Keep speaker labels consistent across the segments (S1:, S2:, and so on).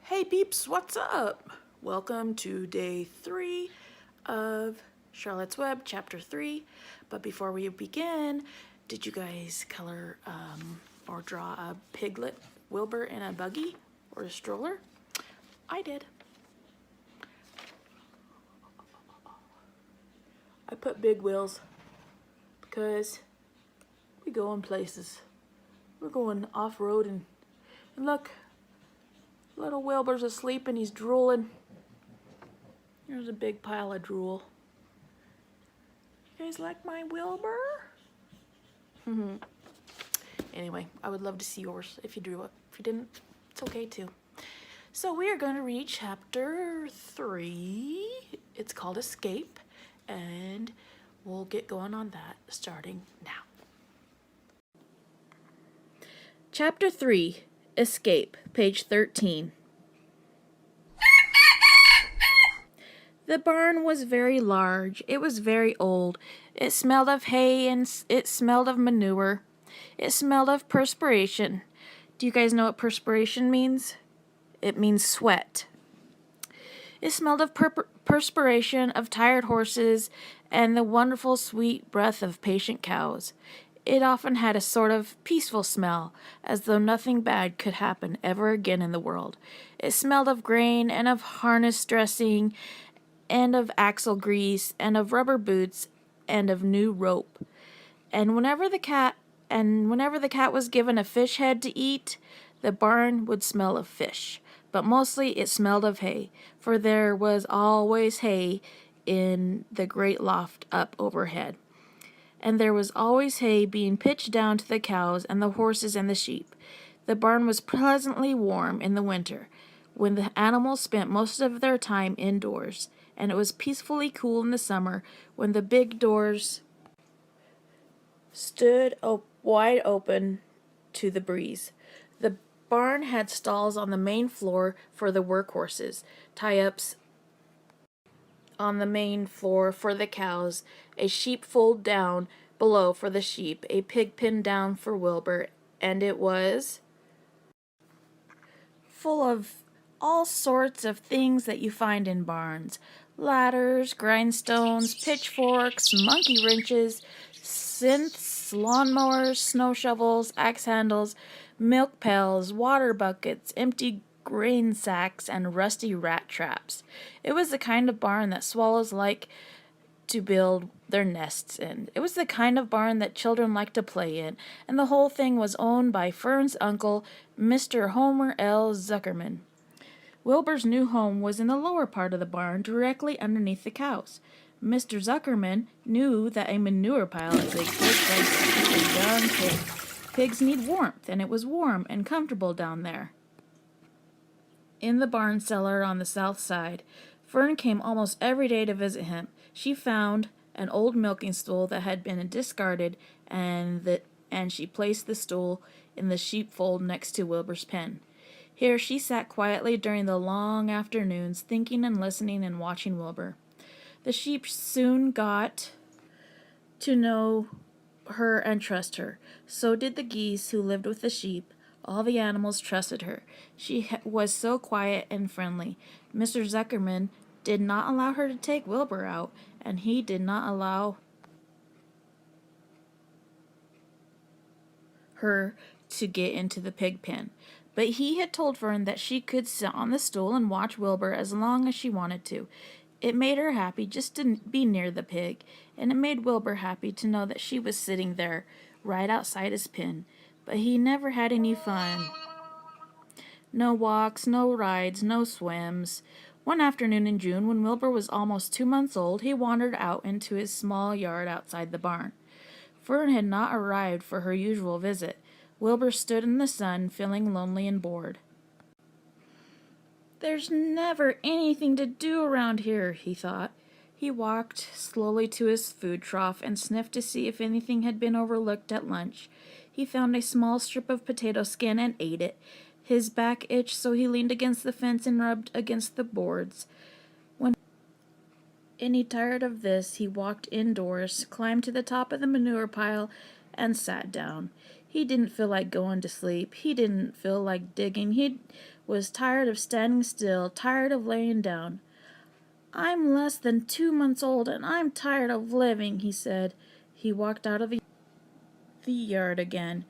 S1: Hey peeps, what's up? Welcome to day 3 of Charlotte's Web, Chapter 3. But before we begin, did you guys color or draw a piglet, Wilbur, in a buggy or a stroller? I did. I put big wheels because we go in places. We're going off-road and look, little Wilbur's asleep and he's drooling. There's a big pile of drool. You guys like my Wilbur? Anyway, I would love to see yours if you drew it. If you didn't, it's okay too. So we are going to read chapter 3. It's called Escape, and we'll get going on that starting now. Chapter 3, Escape, page 13. The barn was very large. It was very old. It smelled of hay and it smelled of manure. It smelled of perspiration. Do you guys know what perspiration means? It means sweat. It smelled of perspiration, of tired horses, and the wonderful sweet breath of patient cows. It often had a sort of peaceful smell, as though nothing bad could happen ever again in the world. It smelled of grain and of harness dressing and of axle grease and of rubber boots and of new rope. And whenever the cat was given a fish head to eat, the barn would smell of fish. But mostly it smelled of hay, for there was always hay in the great loft up overhead. And there was always hay being pitched down to the cows and the horses and the sheep. The barn was pleasantly warm in the winter, when the animals spent most of their time indoors, and it was peacefully cool in the summer, when the big doors stood wide open to the breeze. The barn had stalls on the main floor for the workhorses, tie-ups on the main floor for the cows, a sheepfold down below for the sheep, a pig pen down for Wilbur, and it was full of all sorts of things that you find in barns. Ladders, grindstones, pitchforks, monkey wrenches, synths, lawnmowers, snow shovels, axe handles, milk pails, water buckets, empty grain sacks, and rusty rat traps. It was the kind of barn that swallows like to build their nests in. It was the kind of barn that children like to play in, and the whole thing was owned by Fern's uncle, Mr. Homer L. Zuckerman. Wilbur's new home was in the lower part of the barn, directly underneath the cows. Mr. Zuckerman knew that a manure pile is a good place to keep a young pig. Pigs need warmth, and it was warm and comfortable down there. In the barn cellar on the south side, Fern came almost every day to visit him. She found an old milking stool that had been discarded, and she placed the stool in the sheepfold next to Wilbur's pen. Here she sat quietly during the long afternoons, thinking and listening and watching Wilbur. The sheep soon got to know her and trust her. So did the geese who lived with the sheep. All the animals trusted her. She was so quiet and friendly. Mr. Zuckerman did not allow her to take Wilbur out, and he did not allow her to get into the pig pen. But he had told Fern that she could sit on the stool and watch Wilbur as long as she wanted to. It made her happy just to be near the pig, and it made Wilbur happy to know that she was sitting there, right outside his pen. But he never had any fun. No walks, no rides, no swims. One afternoon in June, when Wilbur was almost 2 months old, he wandered out into his small yard outside the barn. Fern had not arrived for her usual visit. Wilbur stood in the sun, feeling lonely and bored. "There's never anything to do around here," he thought. He walked slowly to his food trough and sniffed to see if anything had been overlooked at lunch. He found a small strip of potato skin and ate it. His back itched, so he leaned against the fence and rubbed against the boards. When he tired of this, he walked indoors, climbed to the top of the manure pile, and sat down. He didn't feel like going to sleep. He didn't feel like digging. He was tired of standing still, tired of laying down. "I'm less than 2 months old, and I'm tired of living," he said. He walked out of the yard again.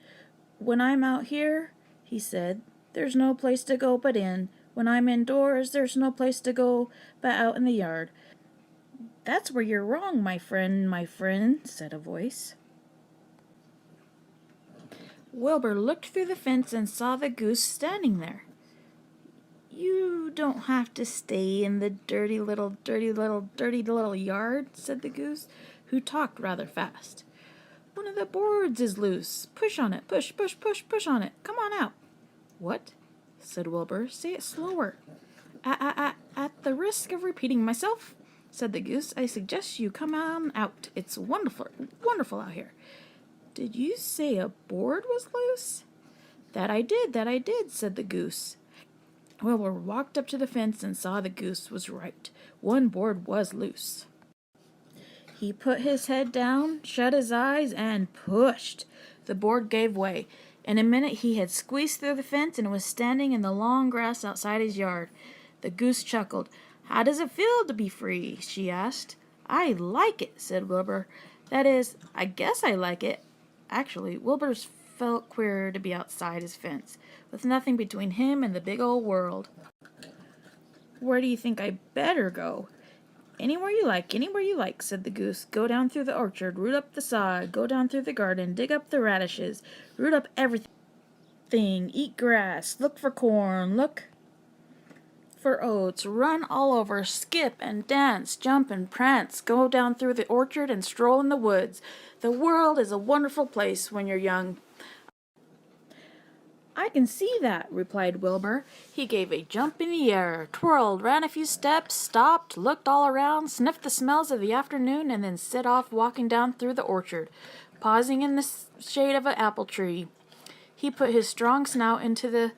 S1: "When I'm out here," he said, "there's no place to go but in. When I'm indoors, there's no place to go but out in the yard." "That's where you're wrong, my friend," said a voice. Wilbur looked through the fence and saw the goose standing there. "You don't have to stay in the dirty little yard," said the goose, who talked rather fast. "One of the boards is loose. Push on it. Push, push, push, push on it. Come on out." "What?" said Wilbur. "Say it slower." At the risk of repeating myself," said the goose, "I suggest you come on out. It's wonderful, wonderful out here." "Did you say a board was loose?" That I did," said the goose. Wilbur walked up to the fence and saw the goose was right. One board was loose. He put his head down, shut his eyes, and pushed. The board gave way. In a minute he had squeezed through the fence and was standing in the long grass outside his yard. The goose chuckled. "How does it feel to be free?" she asked. "I like it," said Wilbur. "That is, I guess I like it." Actually, Wilbur's felt queer to be outside his fence, with nothing between him and the big old world. "Where do you think I better go?" Anywhere you like," said the goose. "Go down through the orchard, root up the sod, go down through the garden, dig up the radishes, root up everything, eat grass, look for corn, look for oats, run all over, skip and dance, jump and prance, go down through the orchard and stroll in the woods. The world is a wonderful place when you're young." "I can see that," replied Wilbur. He gave a jump in the air, twirled, ran a few steps, stopped, looked all around, sniffed the smells of the afternoon, and then set off walking down through the orchard, pausing in the shade of an apple tree. He put his strong snout into the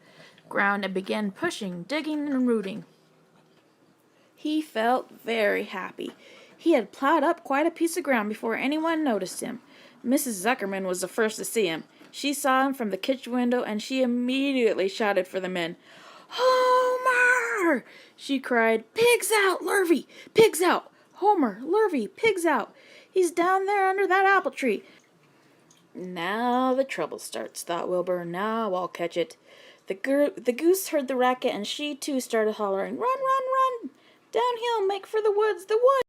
S1: ground and began pushing, digging, and rooting. He felt very happy. He had plowed up quite a piece of ground before anyone noticed him. Mrs. Zuckerman was the first to see him. She saw him from the kitchen window, and she immediately shouted for the men. "Homer!" she cried. "Pigs out, Lurvy! Pigs out! Homer, Lurvy, pigs out! He's down there under that apple tree." "Now the trouble starts," thought Wilbur. "Now I'll catch it." The goose heard the racket, and she too started hollering. "Run, run, run! Downhill, make for the woods, the woods!"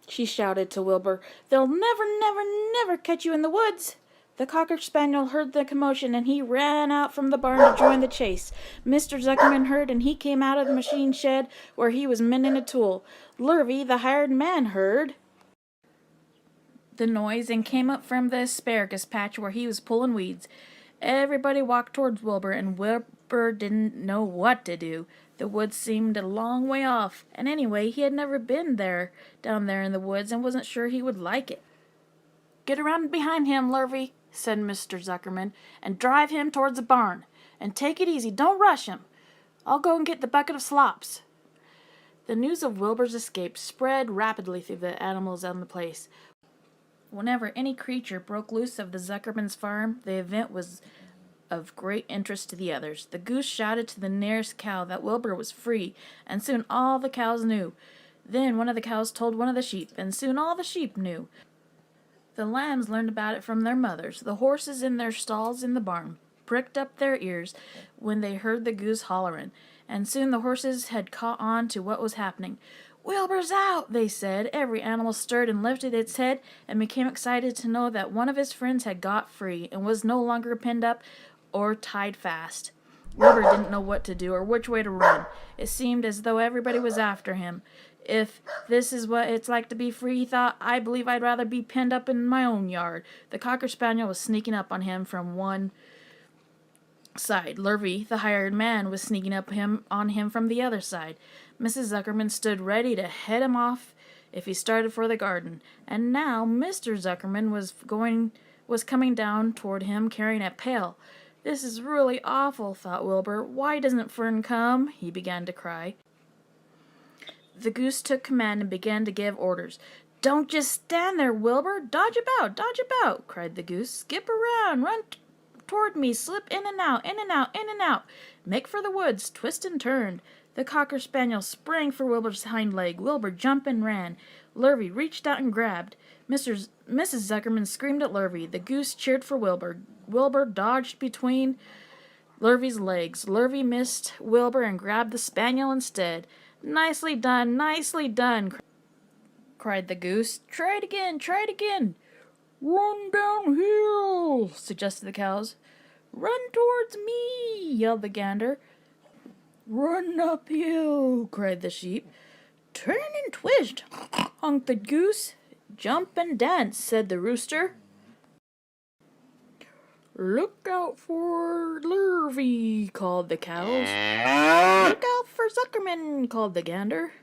S1: she shouted to Wilbur. "They'll never, never, never catch you in the woods." The Cocker Spaniel heard the commotion, and he ran out from the barn to join the chase. Mr. Zuckerman heard, and he came out of the machine shed where he was mending a tool. Lurvy, the hired man, heard the noise and came up from the asparagus patch where he was pulling weeds. Everybody walked towards Wilbur, and Wilbur didn't know what to do. The woods seemed a long way off, and anyway, he had never been down there in the woods, and wasn't sure he would like it. "Get around behind him, Lurvy," said Mr. Zuckerman, "and drive him towards the barn. And take it easy, don't rush him. I'll go and get the bucket of slops." The news of Wilbur's escape spread rapidly through the animals on the place. Whenever any creature broke loose of the Zuckerman's farm, the event was of great interest to the others. The goose shouted to the nearest cow that Wilbur was free, and soon all the cows knew. Then one of the cows told one of the sheep, and soon all the sheep knew. The lambs learned about it from their mothers. The horses in their stalls in the barn pricked up their ears when they heard the goose hollering, and soon the horses had caught on to what was happening. "Wilbur's out," they said. Every animal stirred and lifted its head and became excited to know that one of his friends had got free and was no longer pinned up or tied fast. Wilbur didn't know what to do or which way to run. It seemed as though everybody was after him. If this is what it's like to be free, he thought, I believe I'd rather be penned up in my own yard. The Cocker Spaniel was sneaking up on him from one side. Lurvy, the hired man, was sneaking up on him from the other side. Mrs. Zuckerman stood ready to head him off if he started for the garden. And now Mr. Zuckerman was coming down toward him carrying a pail. "This is really awful," thought Wilbur. "Why doesn't Fern come?" He began to cry. The goose took command and began to give orders. "Don't just stand there, Wilbur. Dodge about, cried the goose. "Skip around, run toward me, slip in and out, in and out, in and out. Make for the woods, twist and turn. The Cocker Spaniel sprang for Wilbur's hind leg. Wilbur jumped and ran. Lurvy reached out and grabbed. Mrs. Zuckerman screamed at Lurvy. The goose cheered for Wilbur. Wilbur dodged between Lurvy's legs. Lurvy missed Wilbur and grabbed the spaniel instead. Nicely done, cried the goose. Try it again, try it again. Run downhill, suggested the cows. Run towards me, yelled the gander. Run uphill, cried the sheep. Turn and twist, honked the goose. Jump and dance, said the rooster. Look out for Lurvy, called the cows. Look out for Zuckerman, called the gander.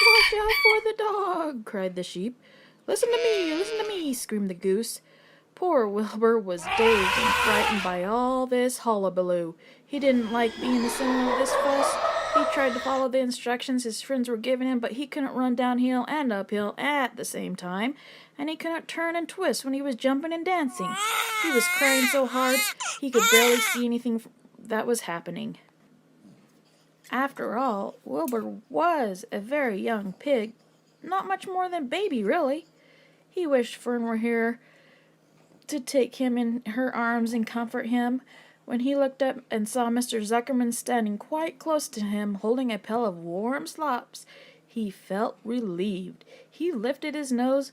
S1: Watch out for the dog, cried the sheep. Listen to me, screamed the goose. Poor Wilbur was dazed and frightened by all this hullabaloo. He didn't like being the center of this fuss. He tried to follow the instructions his friends were giving him, but he couldn't run downhill and uphill at the same time, and he couldn't turn and twist when he was jumping and dancing. He was crying so hard he could barely see anything that was happening. After all, Wilbur was a very young pig, not much more than baby, really. He wished Fern were here to take him in her arms and comfort him. When he looked up and saw Mr. Zuckerman standing quite close to him, holding a pail of warm slops, he felt relieved. He lifted his nose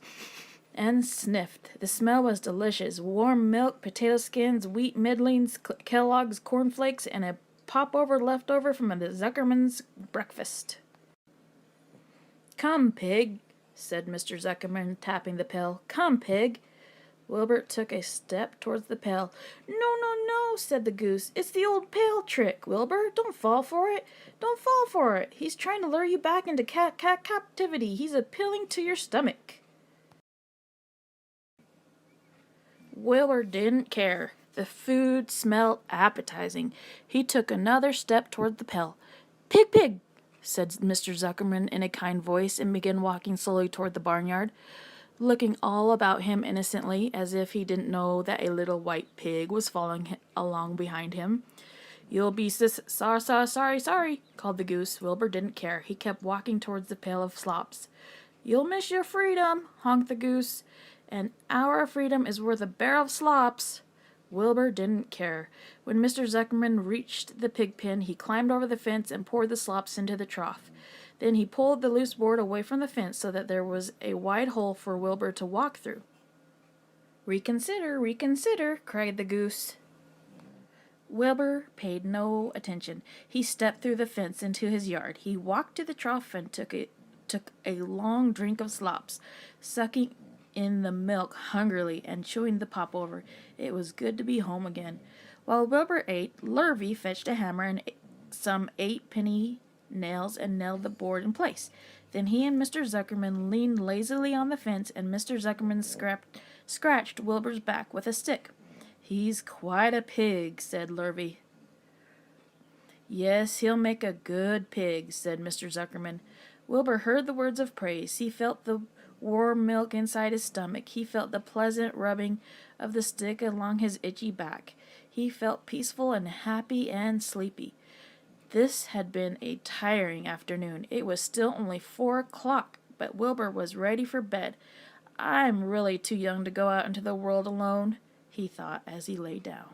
S1: and sniffed. The smell was delicious. Warm milk, potato skins, wheat middlings, Kellogg's cornflakes, and a popover left over from the Zuckerman's breakfast. Come, pig, said Mr. Zuckerman, tapping the pail. Come, pig. Wilbur took a step towards the pail. No, said the goose. It's the old pail trick, Wilbur. Don't fall for it. Don't fall for it. He's trying to lure you back into cat captivity. He's appealing to your stomach. Wilbur didn't care. The food smelled appetizing. He took another step toward the pail. Pig, said Mr. Zuckerman in a kind voice, and began walking slowly toward the barnyard, looking all about him innocently, as if he didn't know that a little white pig was following along behind him. You'll be sorry, called the goose. Wilbur didn't care. He kept walking towards the pail of slops. You'll miss your freedom, honked the goose. An hour of freedom is worth a barrel of slops. Wilbur didn't care. When Mr. Zuckerman reached the pig pen, he climbed over the fence and poured the slops into the trough. Then he pulled the loose board away from the fence so that there was a wide hole for Wilbur to walk through. Reconsider, cried the goose. Wilbur paid no attention. He stepped through the fence into his yard. He walked to the trough and took a long drink of slops, sucking in the milk hungrily and chewing the popover. It was good to be home again. While Wilbur ate, Lurvy fetched a hammer and some 8-penny nails and nailed the board in place. Then he and Mr. Zuckerman leaned lazily on the fence, and Mr. Zuckerman scratched Wilbur's back with a stick. He's quite a pig, said Lurvy. Yes, he'll make a good pig, said Mr. Zuckerman. Wilbur heard the words of praise. He felt the warm milk inside his stomach. He felt the pleasant rubbing of the stick along his itchy back. He felt peaceful and happy and sleepy. This had been a tiring afternoon. It was still only 4 o'clock, but Wilbur was ready for bed. I'm really too young to go out into the world alone, he thought as he lay down.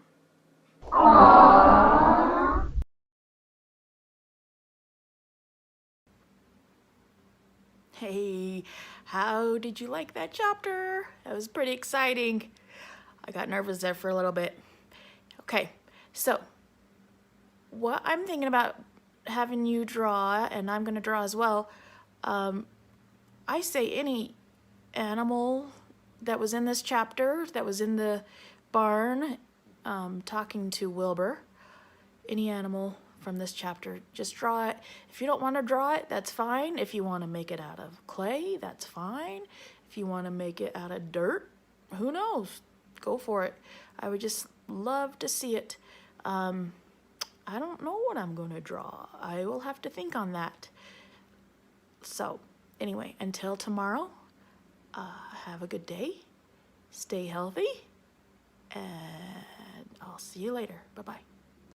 S1: Hey, how did you like that chapter? That was pretty exciting. I got nervous there for a little bit. Okay, so what I'm thinking about having you draw, and I'm going to draw as well, I say any animal that was in this chapter, that was in the barn, talking to Wilbur, any animal from this chapter, just draw it. If you don't want to draw it, that's fine. If you want to make it out of clay, that's fine. If you want to make it out of dirt, who knows? Go for it. I would just love to see it. I don't know what I'm going to draw. I will have to think on that. So, anyway, until tomorrow, have a good day. Stay healthy. And I'll see you later. Bye-bye.